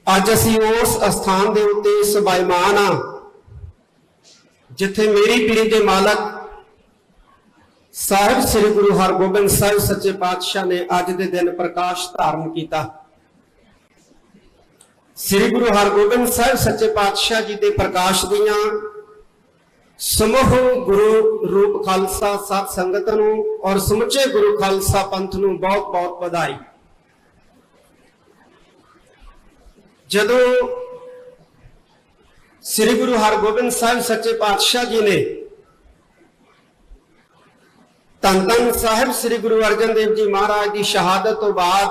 अज असी उस अस्थान के उत्ते सबाईमान हाँ जिथे मेरी पीढ़ी के मालक साहिब श्री गुरु हरगोबिंद साहिब सच्चे पातशाह ने अज के दिन प्रकाश धारण किया। श्री गुरु हरगोबिंद साहिब सच्चे पातशाह जी के प्रकाश दियां समूह गुरु रूप खालसा साध संगत नूं और समुचे गुरु खालसा पंथ नूं बहुत बहुत बधाई। जदों श्री गुरु हरगोबिंद साहिब सच्चे पातशाह जी ने धन धन साहिब श्री गुरु अर्जन देव जी महाराज की शहादत तो बाद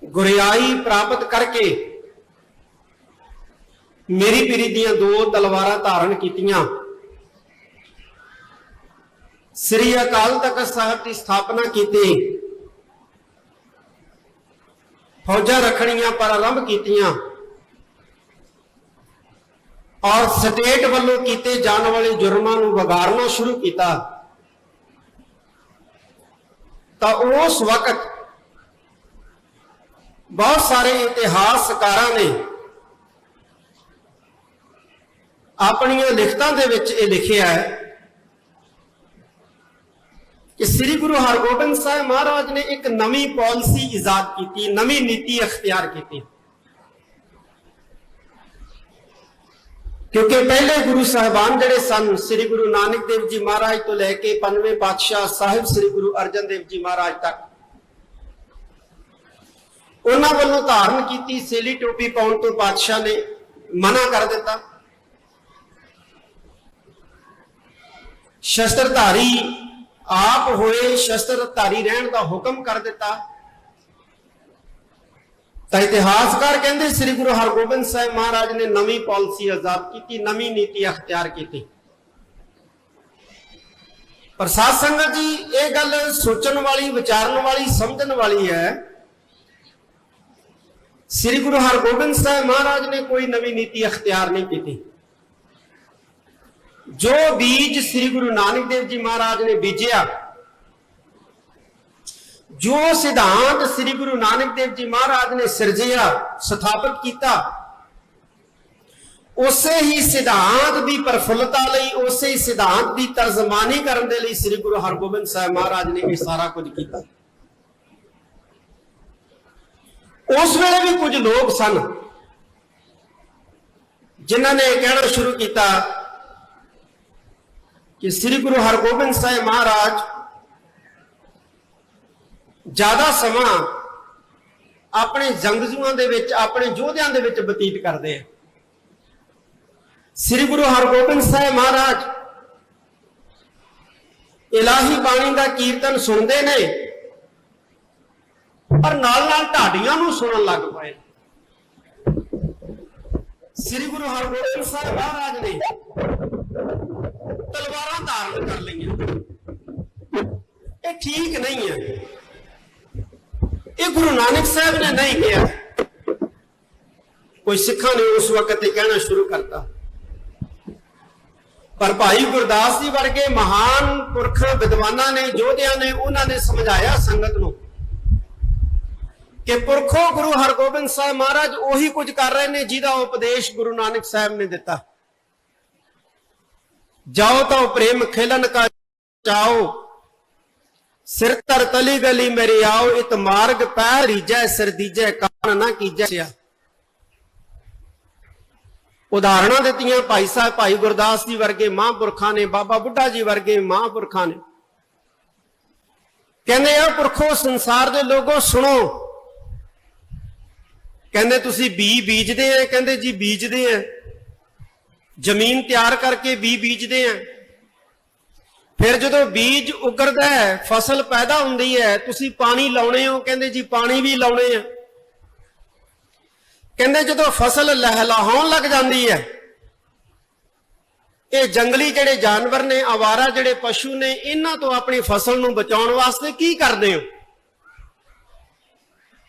गुरियाई प्राप्त करके मेरी पीढ़ी दियां दो तलवारां धारण कीतियां। श्री अकाल तख्त साहिब की स्थापना की, फौजा रखड़ियां प्रारंभ कीतियां और स्टेट वालों किए जाने वाले जुर्मां नूं वगारना शुरू किया। तो उस वक्त बहुत सारे इतिहासकारां ने अपनी लिखतां दे विच ये लिखिया है कि श्री गुरु हरगोबिंद साहिब महाराज ने एक नवी पॉलिसी इजाद की, नवी नीति अख्तियार की। क्योंकि पहले गुरु साहिबान जड़े सन श्री गुरु नानक देव जी महाराज तो लैके 95 पातशाह साहिब श्री गुरु अर्जन देव जी महाराज तक उन्होंने वालों धारण की सेली टोपी पाउण तो पातशाह ने मना कर दिता। शस्त्रधारी आप होए शस्त्रधारी रहने का हुक्म कर दिता। तो इतिहासकार कहते श्री गुरु हरगोबिंद साहिब महाराज ने नवी पॉलिसी आजाद की, नवी नीति अख्तियार की। पर साध संगत जी ये गल सोचने वाली, विचारन वाली, समझने वाली है। श्री गुरु हरगोबिंद साहिब महाराज ने कोई नवी नीति अख्तियार नहीं की। जो बीज श्री गुरु नानक देव जी महाराज ने बीजिया, जो सिद्धांत श्री गुरु नानक देव जी महाराज ने सिरजिया, स्थापित किया, उसे ही सिद्धांत की प्रफुल्लता लई, उसे ही सिद्धांत की तर्जमानी करने के लिए श्री गुरु हरगोबिंद साहिब महाराज ने यह सारा कुछ किया। उस वेले भी कुछ लोग सन जिन्होंने कहना शुरू किया कि श्री गुरु हरगोबिंद साहिब महाराज ज्यादा समा अपने जंगजुआं दे विच, अपने योद्धियां दे विच बतीत करते हैं। श्री गुरु हरगोबिंद साहिब महाराज इलाही बाणी का कीर्तन सुनते ने पर नाल नाल ढाडियां नूं सुनन लग पाए। श्री गुरु हरगोबिंद साहिब महाराज ने तलवारां धारण कर लईयां। ये ठीक नहीं है, ये गुरु नानक साहब ने नहीं किया। कोई सिखा ने उस वक्त कहना शुरू करता। पर भाई गुरदास जी वर्गे महान पुरख विद्वाना ने, योद्धिया ने, उन्होंने समझाया संगत नूं कि पुरखों गुरु हरगोबिंद साहब महाराज उही कुछ कर रहे हैं जिहदा उपदेश गुरु नानक साहब ने दिता। जाओ तो प्रेम खेलन का चाओ, सिर तर तली गली मेरी आओ, इत मार्ग पैर रीजै सिर दीजै कान ना कीजै। उदाहरण दित्तियां भाई साहब, भाई गुरदास जी वर्गे महापुरखा ने, बाबा बुढ़ा जी वर्गे महापुरखा ने। कहने आ पुरखो संसार दे लोगों सुनो, कहते तुसी बी बीजते हैं, कहते जी बीजते हैं, जमीन तैयार करके बी बीजते हैं। फिर जो बीज उगरदा है, फसल पैदा होंदी है, तुसी पानी लाउणे हो, कहते जी पानी भी लाउणे हैं। कहते जो फसल लहलाउण लग जाती है, ये जंगली जेडे जानवर ने, आवारा जेडे पशु ने, इन्हां तो अपनी फसल नूं बचाउण वास्ते की करदे हो?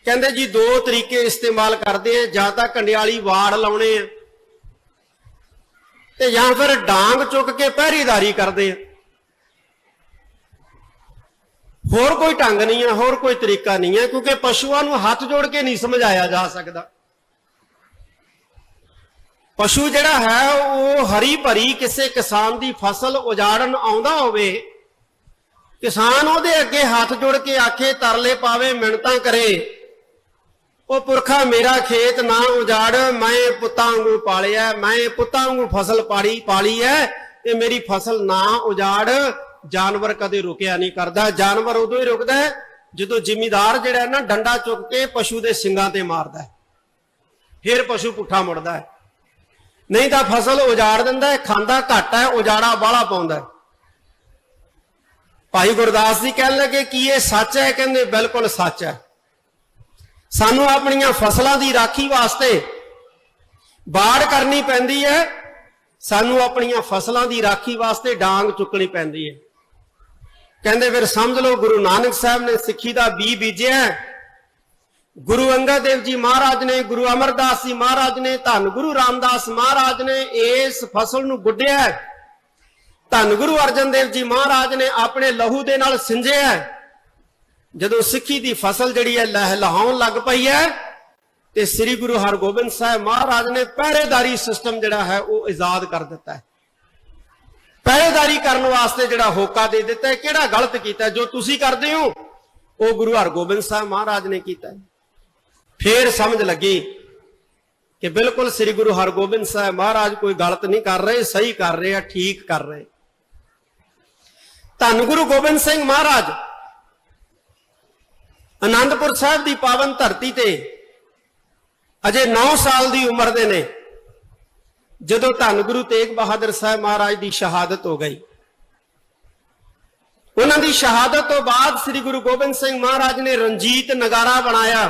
कहते जी दो तरीके इस्तेमाल करते हैं, या तो कंडियाली वाड़ लाने या फिर डांग चुक के पहरेदारी करते हैं। होर कोई ढंग नहीं है, होर कोई तरीका नहीं है, क्योंकि पशुओं को हाथ जोड़ के नहीं समझाया जा सकता। पशु जिहड़ा है वो हरी भरी किसी किसान की फसल उजाड़न आउंदा होवे, किसान उहदे अगे हाथ जोड़ के आखे, तरले पावे, मिन्नतां करे, ओ पुरखा मेरा खेत ना उजाड़, मैं पुत्तां वांगू पालिया, मैं पुत्तां वांगू फसल पाली है, ये मेरी फसल ना उजाड़। जानवर कदे रुकिया नहीं करता। जानवर उदों ही रुकदा है जो जिमीदार जिहड़ा है ना डंडा चुक के पशु के सिंगां ते मारदा है, फिर पशु पुट्ठा मुड़दा है, नहीं तो फसल उजाड़ दिंदा है। खांदा घट है, उजाड़ा बाहला पाउंदा है। भाई गुरदास जी कहन लगे कि ये सच है, कहंदे बिल्कुल सच है। सानू अपनियां फसलों की राखी वास्ते बाड़ करनी पैंदी है, सानू अपनियां फसलों की राखी वास्ते डांग चुकनी पैंदी है। कहंदे फिर समझ लो गुरु नानक साहब ने सिक्खी का बी बीजिया, गुरु अंगद देव जी महाराज ने, गुरु अमरदास जी महाराज ने, धन गुरु रामदास महाराज ने इस फसल नूं गुड्डिया, धन गुरु अर्जन देव जी महाराज ने अपने लहू दे नाल सिंजिया। जदों सिक्खी की फसल जिहड़ी है लहलाउण लग पई है, ते श्री गुरु हरगोबिंद साहब महाराज ने पहरेदारी सिस्टम जिहड़ा है वो आजाद कर दिता है। पहरेदारी करने वास्ते जिहड़ा होका दे दिता है। किहड़ा गलत कीता? जो तुसीं करदे हो वो गुरु हरगोबिंद साहब महाराज ने कीता है। फिर समझ लगी कि बिल्कुल श्री गुरु हरगोबिंद साहब महाराज कोई गलत नहीं कर रहे, सही कर रहे हैं, ठीक कर रहे। धन गुरु गोबिंद सिंह महाराज आनंदपुर साहब की पावन धरती ते अजे 9 साल की उम्र दे ने जदों धन गुरु तेग बहादुर साहब महाराज की शहादत हो गई। उन्होंने शहादत तो बाद श्री गुरु गोबिंद सिंह महाराज ने रंजीत नगारा बनाया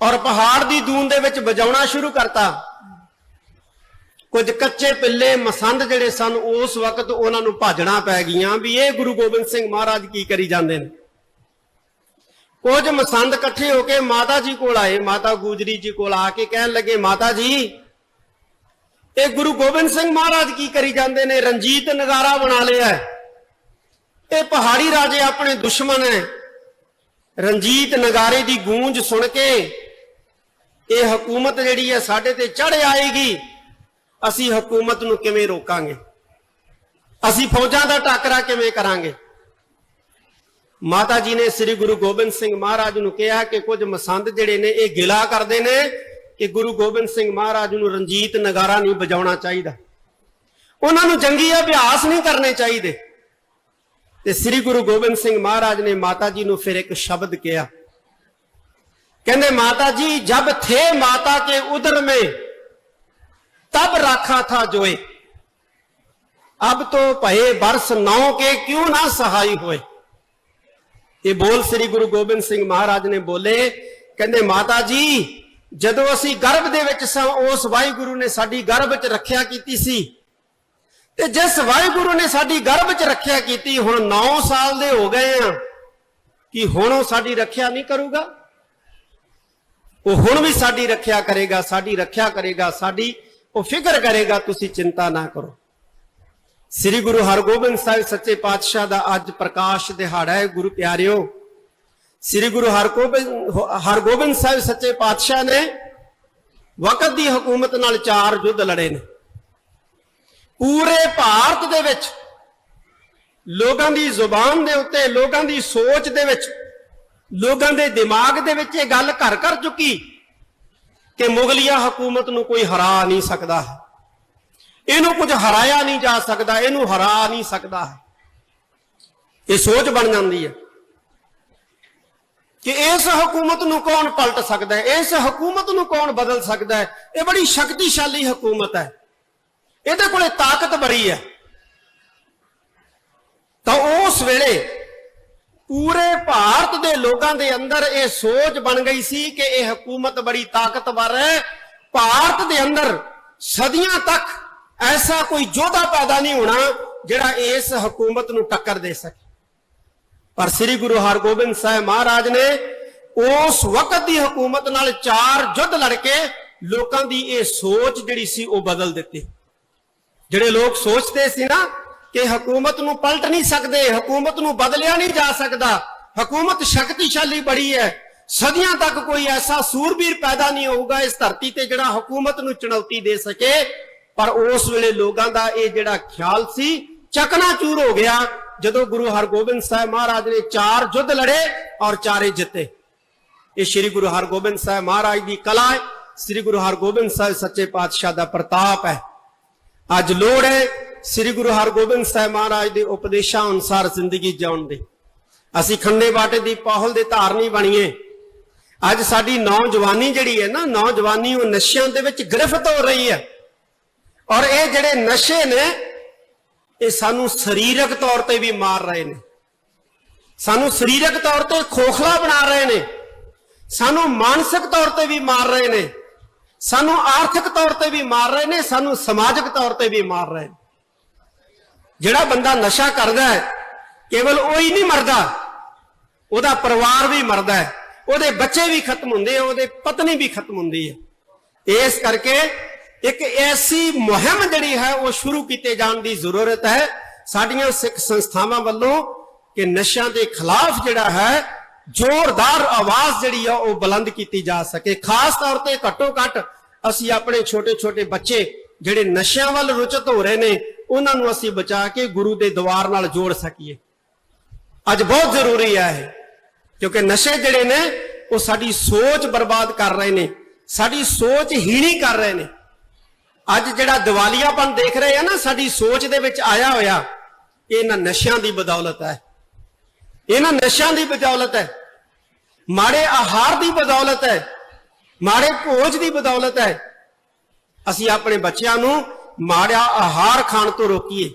और पहाड़ की दून दे विच बजाउणा शुरू करता। कुछ कच्चे पिल्ले मसंद जिहड़े सन उस वक्त उन्होंने भाजना पै गईयां भी ये गुरु गोबिंद सिंह महाराज की करी जांदे ने। कुछ मसंद इकट्ठे होके माता जी कोल आए, माता गुजरी जी कोल आके कहन लगे, माता जी ये गुरु गोबिंद सिंह महाराज की करी जांदे ने, रंजीत नगारा बना लिया है, ये पहाड़ी राजे अपने दुश्मन है, रंजीत नगारे की गूंज सुन के ये हुकूमत जिहड़ी है साडे ते चढ़ आएगी, असी हुकूमत नूं किवें रोकांगे, असी फौजां दा टाकरा किवें करांगे। माता जी ने श्री गुरु गोबिंद सिंह महाराज नूं कहा कि कुछ मसंद जिहड़े ने ये गिला करदे ने कि गुरु गोबिंद सिंह महाराज नूं रंजीत नगारा नहीं बजाउणा चाहीदा, उन्हां नूं जंगी अभ्यास नहीं करने चाहिए। ते श्री गुरु गोबिंद सिंह महाराज ने माता जी नूं फिर एक शब्द कहा, कहंदे माता जी जब थे माता के उदर में तब राखा था जोए, अब तो भये बरस 9 के क्यों ना सहाय होए। ये बोल श्री गुरु गोबिंद सिंह महाराज ने बोले, कहंदे माता जी जदों असी गर्भ दे विच सां उस वाहिगुरु ने साडी गर्भ च रखिया कीती सी, ते जिस वाहिगुरु ने साडी गर्भ च रखिया कीती हुण 9 साल दे हो गए हैं कि हुण वो साडी रखिया नहीं करूगा, वो हुण भी साडी रखिया करेगा, साडी रखिया करेगा, साडी वो फिक्र करेगा, तुसी चिंता ना करो। श्री गुरु हरगोबिंद साहिब सच्चे पातशाह दा अज प्रकाश दिहाड़ा है। गुरु प्यारियो, श्री गुरु हरगोबिंद साहिब सच्चे पातशाह ने वक्त की हुकूमत नाल 4 युद्ध लड़े ने। पूरे भारत दे विच लोगों की जुबान दे उत्ते, लोगों की सोच दे विच, लोगों के दिमाग दे विच ये गल घर कर चुकी कि मुगलिया हुकूमत नूं कोई हरा नहीं सकता, इनू कुछ हराया नहीं जा सकता, इनू हरा नहीं सकता। ये सोच बन जाती है कि इस हुकूमत नूं कौन पलट सकता है, इस हुकूमत नूं कौन बदल सकता है। ये बड़ी शक्तिशाली हुकूमत है, इहदे कोले ताकत बड़ी है। तो उस वेले पूरे भारत के लोगों के अंदर यह सोच बन गई सी कि यह हुकूमत बड़ी ताकतवर है, भारत के अंदर सदियां तक ऐसा कोई योद्धा पैदा नहीं होना जिहड़ा इस हुकूमत नूं टक्कर दे सके। पर श्री गुरु हरगोबिंद साहब महाराज ने उस वक्त की हुकूमत नाल 4 युद्ध लड़के लोगों की यह सोच जिहड़ी सी वो बदल दित्ती। जिहड़े लोग सोचते सी ना कि हुकूमत नूं पलट नहीं सकते, हुकूमत नूं बदलिया नहीं जा सकता, हुकूमत शक्तिशाली बड़ी है, सदियां तक कोई ऐसा सूरबीर पैदा नहीं होगा इस धरती ते जिहड़ा हुकूमत नूं चुनौती दे सके। पर उस वेले लोगों का यह जिहड़ा ख्याल सी चकनाचूर हो गया जदों गुरु हरगोबिंद साहब महाराज ने 4 युद्ध लड़े और 4 जिते। ये श्री गुरु हरगोबिंद साहब महाराज की कला है, श्री गुरु हरगोबिंद साहब सच्चे पातशाह का प्रताप है। अज लोड़ है श्री गुरु हरगोबिंद साहब महाराज के उपदेशों अनुसार जिंदगी जीउण दी। असीं खंडे बाटे की पहल के धारनी बणीए। अज साडी नौजवानी जिहड़ी है ना, नौजवानी वो नशियां दे विच गिरफ्त हो रही है। और ये जिहड़े नशे ने ये सानू शरीरक तौर पर भी मार रहे ने, सानू शरीरक तौर पर खोखला बना रहे ने, सानू मानसिक तौर पर भी मार रहे ने, सानू आर्थिक तौर पर भी मार रहे ने, सानू समाजिक तौर पर भी मार रहे हैं। जिहड़ा बंदा नशा करदा है केवल वही नहीं मरदा, उहदा परिवार भी मरदा है, उहदे बच्चे भी खत्म हुंदे, उहदे पत्नी भी खत्म हुंदी है। इस करके एक ऐसी मुहिम जिहड़ी है वो शुरू कीते जाण दी जरूरत है साडियां सिख संस्थावां वल्लों कि नशा के खिलाफ जिहड़ा है जोरदार आवाज जिहड़ी है वो बुलंद कीती जा सके। खास तौर पर घट्टो घट असीं अपने छोटे छोटे बच्चे जिहड़े नशियां वल रुचत हो रहे ने उन्हां नूं असीं बचा के गुरु दे द्वार नाल जोड़ सकीए। अज बहुत जरूरी है क्योंकि नशे जिहड़े ने वो साडी सोच बर्बाद कर रहे ने, साडी सोच हीणी कर रहे ने। अज जिहड़ा दिवालियापन देख रहे हैं ना साडी सोच दे विच आया होया, इन्हां नशियां दी बदौलत है, इन्हां नशियां दी बदौलत है, माड़े आहार दी बदौलत है, माड़े भोज दी बदौलत है। असीं अपने बच्चिआं नूं माड़ा आहार खाण तो रोकीए,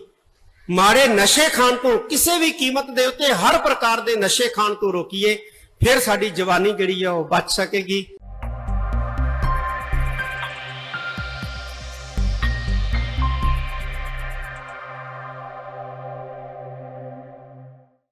माड़े नशे खाण तो किसी भी कीमत दे उत्ते हर प्रकार के नशे खाण तो रोकीए, फिर साडी जवानी जिहड़ी है वो बच सकेगी।